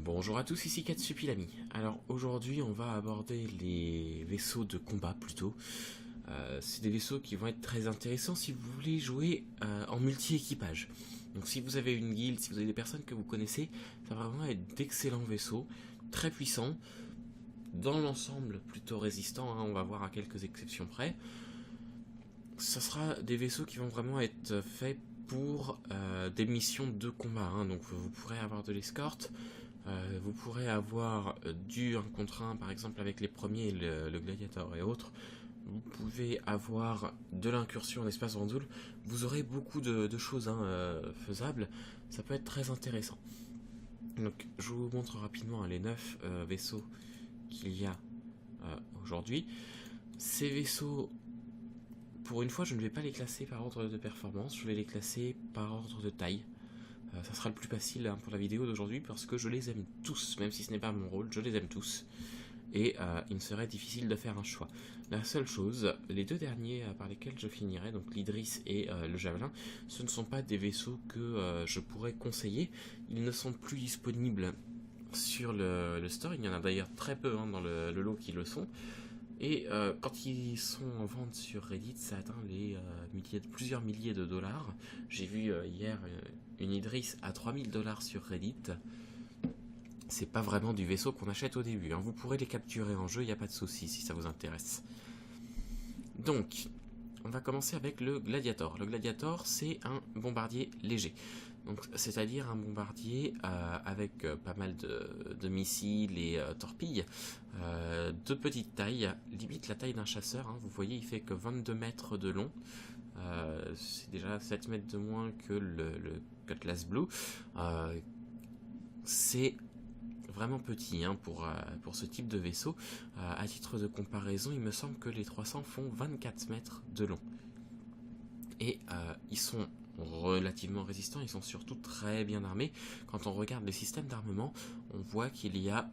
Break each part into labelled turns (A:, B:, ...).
A: Bonjour à tous, ici Katsupilami. Alors aujourd'hui on va aborder les vaisseaux de combat plutôt. C'est des vaisseaux qui vont être très intéressants si vous voulez jouer en multi-équipage. Donc si vous avez une guilde, si vous avez des personnes que vous connaissez, ça va vraiment être d'excellents vaisseaux, très puissants, dans l'ensemble plutôt résistants, hein, on va voir à quelques exceptions près. Ça sera des vaisseaux qui vont vraiment être faits pour des missions de combat, hein. Donc vous pourrez avoir de l'escorte. Vous pourrez avoir du 1 contre 1 par exemple avec les premiers, le gladiator et autres. Vous pouvez avoir de l'incursion en espace Vendoul. Vous aurez beaucoup de choses faisables. Ça peut être très intéressant. Donc je vous montre rapidement les 9 vaisseaux qu'il y a aujourd'hui. Ces vaisseaux, pour une fois, je ne vais pas les classer par ordre de performance. Je vais les classer par ordre de taille. Ça sera le plus facile pour la vidéo d'aujourd'hui parce que je les aime tous, même si ce n'est pas mon rôle, je les aime tous. Et il me serait difficile de faire un choix. La seule chose, les deux derniers par lesquels je finirai, donc l'Idris et le Javelin, ce ne sont pas des vaisseaux que je pourrais conseiller. Ils ne sont plus disponibles sur le store, il y en a d'ailleurs très peu dans le lot qui le sont. Et quand ils sont en vente sur Reddit, ça atteint les plusieurs milliers de dollars. J'ai vu hier une Idris à 3000 dollars sur Reddit. C'est pas vraiment du vaisseau qu'on achète au début, hein. Vous pourrez les capturer en jeu, il n'y a pas de souci si ça vous intéresse. Donc, on va commencer avec le Gladiator. Le Gladiator, c'est un bombardier léger. Donc, c'est-à-dire un bombardier avec pas mal de missiles et torpilles de petite taille, limite la taille d'un chasseur, hein. Vous voyez, il fait que 22 mètres de long. C'est déjà 7 mètres de moins que le Cutlass Blue. C'est vraiment petit, hein, pour ce type de vaisseau. À titre de comparaison, il me semble que les 300 font 24 mètres de long. Et ils sont relativement résistants, ils sont surtout très bien armés. Quand on regarde les systèmes d'armement, on voit qu'il y a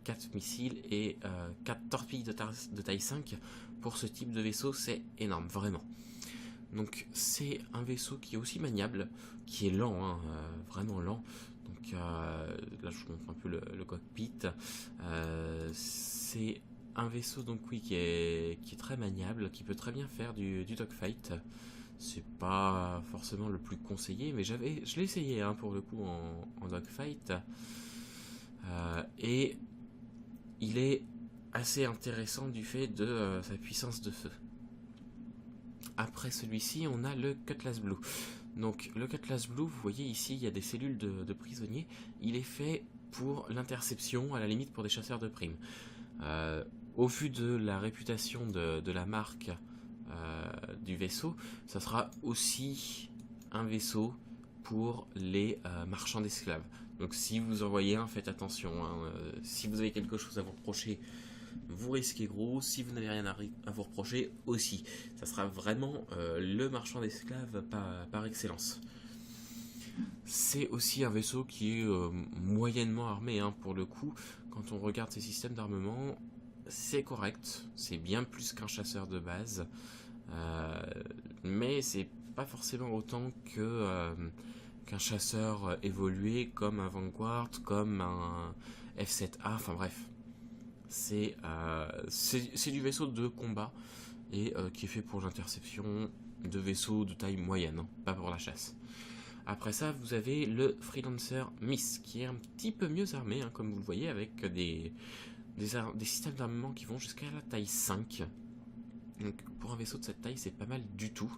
A: 4 missiles et 4 torpilles de taille 5. Pour ce type de vaisseau, c'est énorme, vraiment. Donc c'est un vaisseau qui est aussi maniable, qui est lent, hein, vraiment lent. Donc là je vous montre un peu le cockpit. C'est un vaisseau donc oui qui est très maniable, qui peut très bien faire du dogfight. C'est pas forcément le plus conseillé, mais je l'ai essayé, hein, pour le coup en dogfight. Et il est assez intéressant du fait de sa puissance de feu. Après celui-ci, on a le Cutlass Blue. Donc le Cutlass Blue, vous voyez ici, il y a des cellules de prisonniers. Il est fait pour l'interception, à la limite pour des chasseurs de primes. Au vu de la réputation de la marque du vaisseau, ça sera aussi un vaisseau pour les marchands d'esclaves. Donc si vous en voyez un, faites attention, hein. Si vous avez quelque chose à vous reprocher, vous risquez gros. Si vous n'avez rien à vous reprocher aussi, ça sera vraiment le marchand d'esclaves par excellence. C'est aussi un vaisseau qui est moyennement armé, hein, pour le coup. Quand on regarde ses systèmes d'armement, c'est correct, c'est bien plus qu'un chasseur de base, mais c'est pas forcément autant qu'un chasseur évolué comme un Vanguard, comme un F7A, enfin bref. C'est du vaisseau de combat et qui est fait pour l'interception de vaisseaux de taille moyenne, hein, pas pour la chasse. Après ça, vous avez le Freelancer Miss, qui est un petit peu mieux armé, hein, comme vous le voyez, avec des systèmes d'armement qui vont jusqu'à la taille 5. Donc pour un vaisseau de cette taille, c'est pas mal du tout.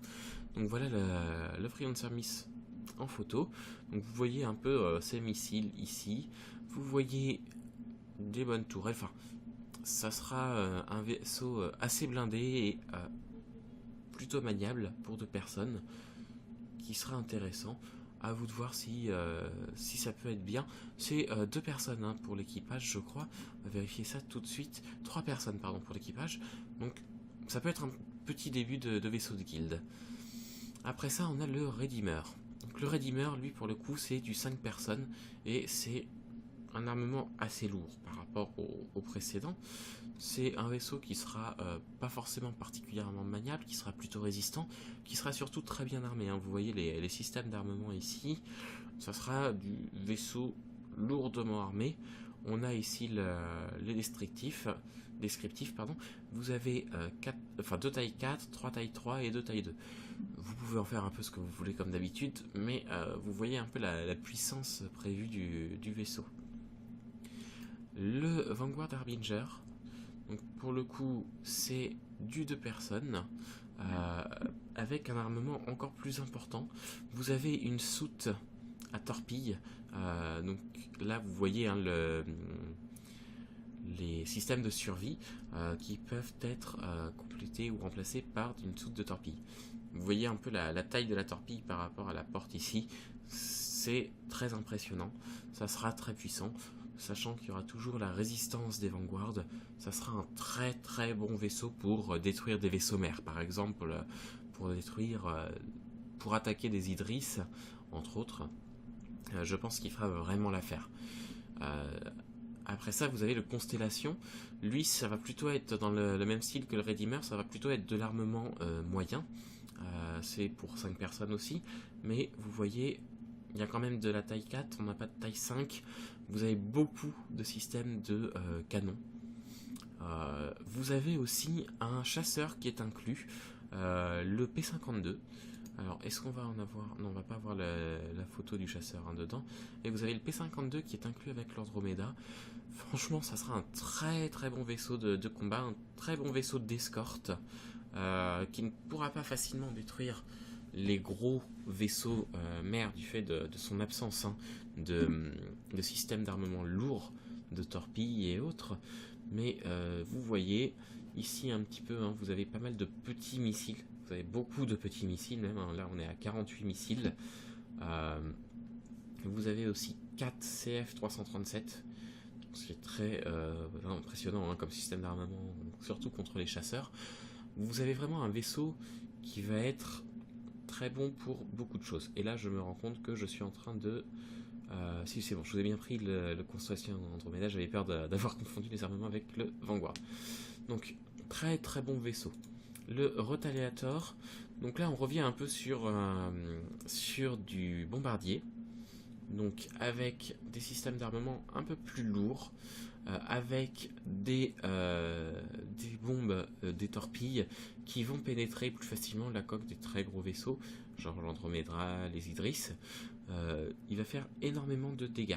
A: Donc voilà le Freelancer Miss en photo. Donc vous voyez un peu ces missiles ici. Vous voyez des bonnes tourelles. Enfin, ça sera un vaisseau assez blindé et plutôt maniable pour 2 personnes, qui sera intéressant. À vous de voir si ça peut être bien. C'est 2 personnes, hein, pour l'équipage, je crois. On va vérifier ça tout de suite. 3 personnes, pardon, pour l'équipage. Donc ça peut être un petit début de vaisseau de guilde. Après ça, on a le Redeemer. Donc le Redeemer, lui, pour le coup, c'est du 5 personnes. Et c'est un armement assez lourd par rapport au précédent. C'est un vaisseau qui sera pas forcément particulièrement maniable, qui sera plutôt résistant, qui sera surtout très bien armé, hein. Vous voyez les systèmes d'armement ici, ça sera du vaisseau lourdement armés. On a ici les descriptifs, pardon. Vous avez 2 tailles 4, 3 tailles 3 et 2 tailles 2. Vous pouvez en faire un peu ce que vous voulez comme d'habitude, mais vous voyez un peu la puissance prévue du vaisseau. Le Vanguard Harbinger, donc pour le coup c'est du 2 personnes, avec un armement encore plus important. Vous avez une soute à torpille, donc là vous voyez hein, les systèmes de survie qui peuvent être complétés ou remplacés par une soute de torpille. Vous voyez un peu la taille de la torpille par rapport à la porte ici, c'est très impressionnant, ça sera très puissant, sachant qu'il y aura toujours la résistance des Vanguard. Ça sera un très très bon vaisseau pour détruire des vaisseaux mers, par exemple pour attaquer des Idris, entre autres. Je pense qu'il fera vraiment l'affaire. Après ça, vous avez le Constellation. Lui, ça va plutôt être dans le même style que le Redeemer, ça va plutôt être de l'armement moyen. C'est pour 5 personnes aussi, mais vous voyez, il y a quand même de la taille 4, on n'a pas de taille 5. Vous avez beaucoup de systèmes de canons. Vous avez aussi un chasseur qui est inclus, le P52. Alors, est-ce qu'on va en avoir? Non, on va pas avoir la photo du chasseur hein, dedans. Et vous avez le P52 qui est inclus avec l'Andromeda. Franchement, ça sera un très très bon vaisseau de combat, un très bon vaisseau d'escorte, qui ne pourra pas facilement détruire les gros vaisseaux mers du fait de son absence hein, de système d'armement lourd, de torpilles et autres. Mais vous voyez ici un petit peu, hein, vous avez pas mal de petits missiles. Vous avez beaucoup de petits missiles même, hein. Là on est à 48 missiles. Vous avez aussi 4 CF-337, ce qui est très impressionnant hein, comme système d'armement, surtout contre les chasseurs. Vous avez vraiment un vaisseau qui va être très bon pour beaucoup de choses. Et là je me rends compte que je suis en train de... si c'est bon, je vous ai bien pris le Constellation Andromeda, j'avais peur d'avoir confondu les armements avec le Vanguard. Donc très très bon vaisseau. Le Retaliator, donc là on revient un peu sur du bombardier, donc avec des systèmes d'armement un peu plus lourds, avec des bombes, des torpilles qui vont pénétrer plus facilement la coque des très gros vaisseaux, genre l'Andromeda, les Idris. Il va faire énormément de dégâts.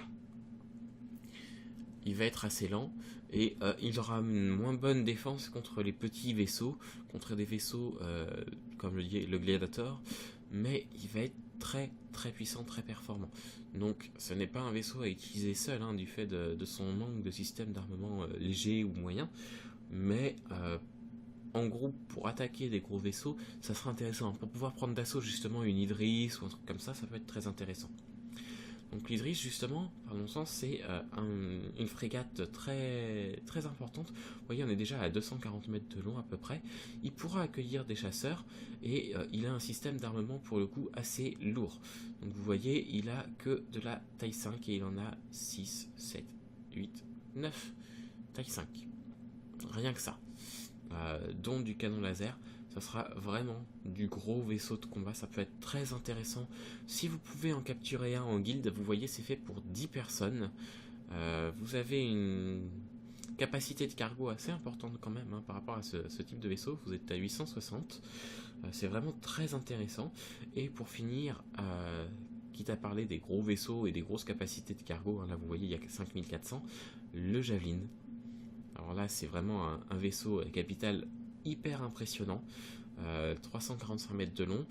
A: Il va être assez lent et il aura une moins bonne défense contre les petits vaisseaux, contre des vaisseaux comme le Gladiator, mais il va être très très puissant, très performant. Donc ce n'est pas un vaisseau à utiliser seul hein, du fait de son manque de système d'armement léger ou moyen, mais en groupe pour attaquer des gros vaisseaux, ça sera intéressant. Pour pouvoir prendre d'assaut justement une Idris ou un truc comme ça peut être très intéressant. Donc l'Idris justement, par mon sens, c'est une frégate très, très importante. Vous voyez, on est déjà à 240 mètres de long à peu près. Il pourra accueillir des chasseurs et il a un système d'armement pour le coup assez lourd. Donc vous voyez, il a que de la taille 5 et il en a 6, 7, 8, 9 taille 5. Rien que ça. Dont du canon laser. Ça sera vraiment du gros vaisseau de combat, ça peut être très intéressant. Si vous pouvez en capturer un en guilde, vous voyez c'est fait pour 10 personnes. Vous avez une capacité de cargo assez importante quand même hein, par rapport à ce type de vaisseau, vous êtes à 860. C'est vraiment très intéressant. Et pour finir, quitte à parler des gros vaisseaux et des grosses capacités de cargo, hein, là vous voyez il y a 5400, le Javelin. Alors là c'est vraiment un vaisseau capital hyper impressionnant, 345 mètres de long.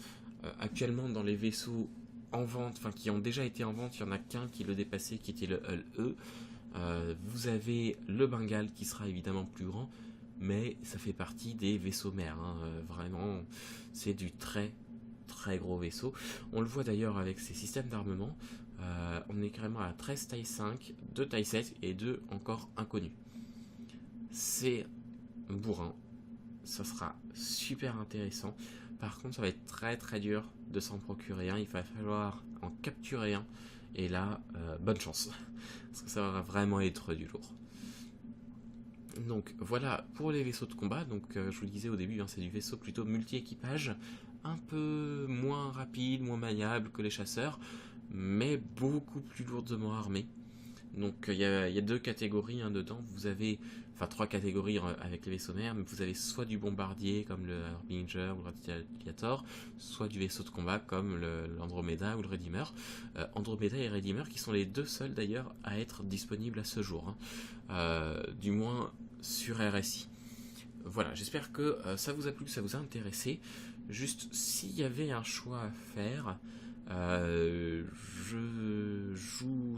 A: Actuellement dans les vaisseaux en vente, enfin qui ont déjà été en vente, il n'y en a qu'un qui le dépassait, qui était le Hull E. Vous avez le Bengale qui sera évidemment plus grand, mais ça fait partie des vaisseaux mers, hein. Vraiment c'est du très très gros vaisseau. On le voit d'ailleurs avec ces systèmes d'armement, on est carrément à 13 taille 5, 2 taille 7 et 2 encore inconnus. C'est bourrin. Ça sera super intéressant. Par contre, ça va être très très dur de s'en procurer un. Il va falloir en capturer un. Et là, bonne chance. Parce que ça va vraiment être du lourd. Donc voilà pour les vaisseaux de combat. Donc je vous le disais au début, hein, c'est du vaisseau plutôt multi-équipage. Un peu moins rapide, moins maniable que les chasseurs. Mais beaucoup plus lourdement armé. Donc il y a deux catégories hein, dedans. Vous avez, enfin trois catégories avec les vaisseaux mers, mais vous avez soit du bombardier comme le Harbinger ou le Radiator, soit du vaisseau de combat comme l'Andromeda ou le Redeemer. Andromeda et Redeemer qui sont les deux seuls d'ailleurs à être disponibles à ce jour, hein. Du moins sur RSI. Voilà, j'espère que ça vous a plu, que ça vous a intéressé. Juste, s'il y avait un choix à faire, euh,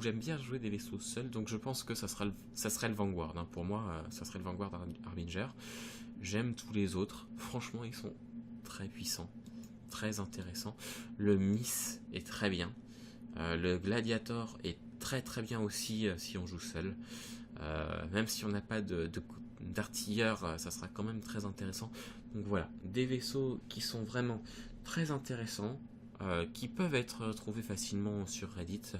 A: j'aime bien jouer des vaisseaux seuls, donc je pense que ça serait le Vanguard, hein. Pour moi, ça serait le Vanguard Harbinger. J'aime tous les autres. Franchement, ils sont très puissants, très intéressants. Le Miss est très bien. Le Gladiator est très très bien aussi si on joue seul. Même si on n'a pas d'artilleur, ça sera quand même très intéressant. Donc voilà, des vaisseaux qui sont vraiment très intéressants, qui peuvent être trouvés facilement sur Reddit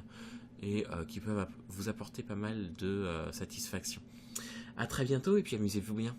A: et qui peuvent vous apporter pas mal de satisfaction. A très bientôt et puis amusez-vous bien.